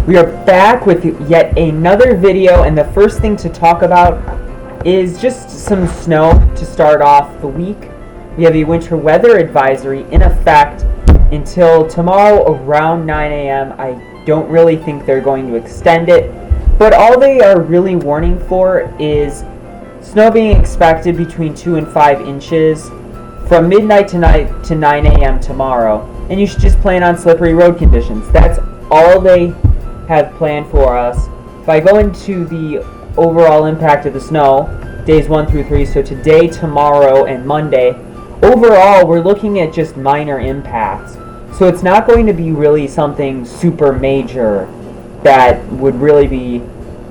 We are back with yet another video, and the first thing to talk about is just some snow to start off the week. We have a winter weather advisory in effect until tomorrow around 9 a.m. I don't really think they're going to extend it, but all they are really warning for is snow being expected between 2 and 5 inches from midnight tonight to 9 a.m. tomorrow, and you should just plan on slippery road conditions. That's all they have planned for us. If I go into the overall impact of the snow, days 1 through 3, so today, tomorrow, and Monday, overall we're looking at just minor impacts. So it's not going to be really something super major that would really be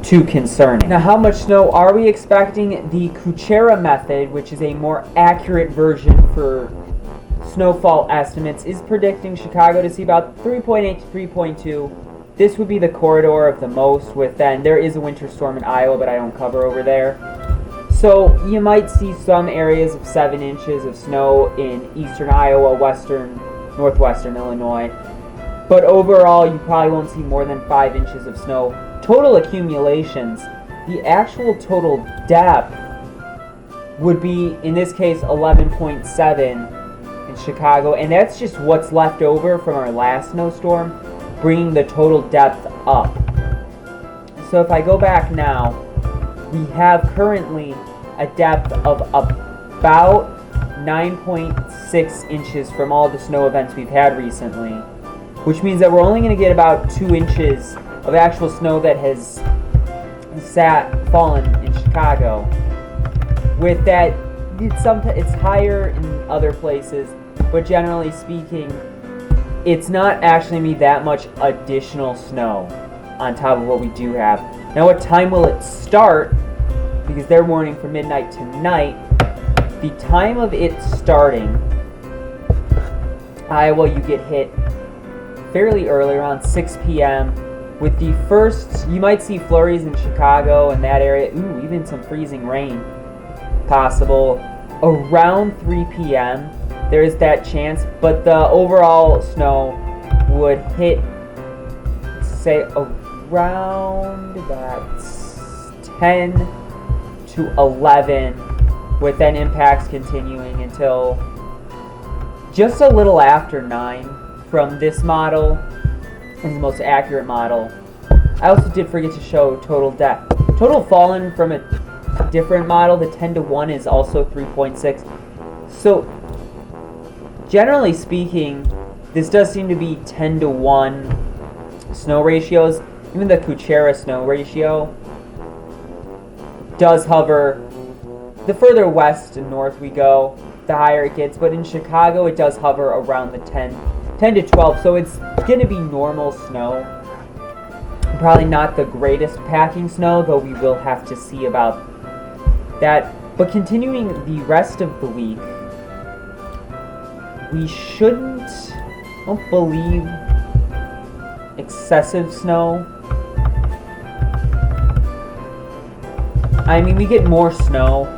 too concerning. Now, how much snow are we expecting? The Kuchera method, which is a more accurate version for snowfall estimates, is predicting Chicago to see about 3.8 to 3.2. This would be the corridor of the most, with then there is a winter storm in Iowa, but I don't cover over there. So you might see some areas of 7 inches of snow in eastern Iowa, northwestern Illinois. But overall, you probably won't see more than 5 inches of snow. Total accumulations, the actual total depth would be, in this case, 11.7 in Chicago. And that's just what's left over from our last snowstorm, bringing the total depth up. So if I go back now, we have currently a depth of about 9.6 inches from all the snow events we've had recently, which means that we're only going to get about 2 inches of actual snow that has fallen in Chicago. With that, it's higher in other places, but generally speaking, it's not actually going to be that much additional snow on top of what we do have. Now, what time will it start? Because they're warning from midnight tonight. The time of it starting, Iowa, you get hit fairly early, around 6 p.m. With the first, you might see flurries in Chicago and that area. Ooh, even some freezing rain possible. Around 3 p.m., there is that chance, but the overall snow would hit, say, around that 10 to 11, with then impacts continuing until just a little after 9 from this model. Is the most accurate model. I also did forget to show total depth. Total fallen from a different model, the 10 to 1 is also 3.6. So generally speaking, this does seem to be 10 to 1 snow ratios. Even the Kuchera snow ratio does hover. The further west and north we go, the higher it gets. But in Chicago, it does hover around the 10 to 12. So it's going to be normal snow. Probably not the greatest packing snow, though we will have to see about that. But continuing the rest of the week, we shouldn't, I don't believe, excessive snow. I mean, we get more snow,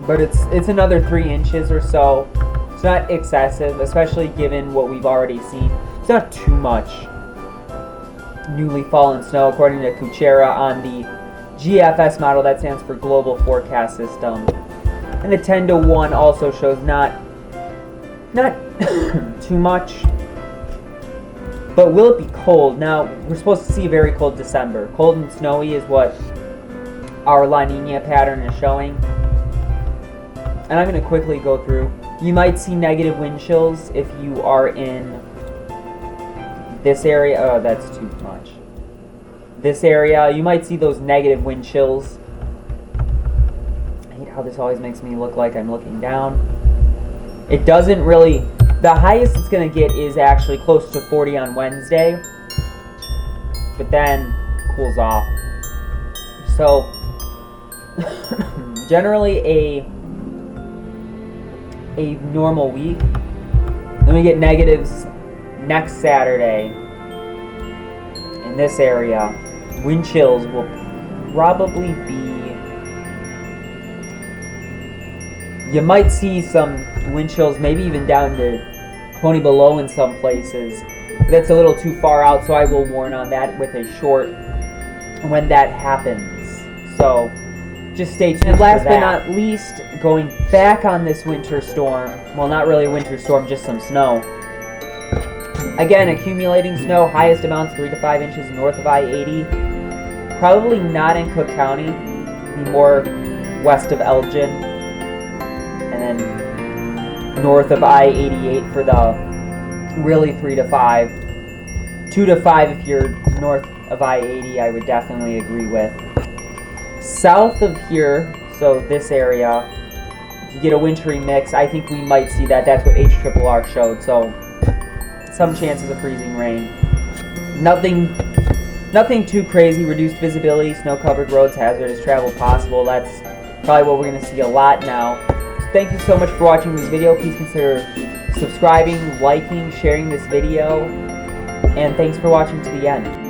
but it's another 3 inches or so. It's not excessive, especially given what we've already seen. It's not too much newly fallen snow, according to Kuchera on the GFS model. That stands for Global Forecast System. And the 10 to 1 also shows not too much. But will it be cold? Now, we're supposed to see a very cold December. Cold and snowy is what our La Nina pattern is showing. And I'm going to quickly go through. You might see negative wind chills if you are in this area. Oh, that's too much. This area, you might see those negative wind chills. I hate how this always makes me look like I'm looking down. It doesn't really... The highest it's going to get is actually close to 40 on Wednesday, but then cools off. So, generally a normal week. Then we get negatives next Saturday in this area. Wind chills will probably be... You might see some wind chills, maybe even down to 20 below in some places. That's a little too far out, so I will warn on that with a short when that happens. So just stay tuned. And last but not least, going back on this winter storm, well, not really a winter storm, just some snow. Again, accumulating snow, highest amounts 3 to 5 inches north of I-80. Probably not in Cook County, more west of Elgin, and then north of I-88 for the really 3 to 5. 2 to 5 if you're north of I-80, I would definitely agree with. South of here, so this area, you get a wintry mix. I think we might see that. That's what HRRR showed, so some chances of freezing rain. Nothing too crazy. Reduced visibility, snow-covered roads, hazardous travel possible. That's probably what we're going to see a lot now. So thank you so much for watching this video. Please consider subscribing, liking, sharing this video, and thanks for watching to the end.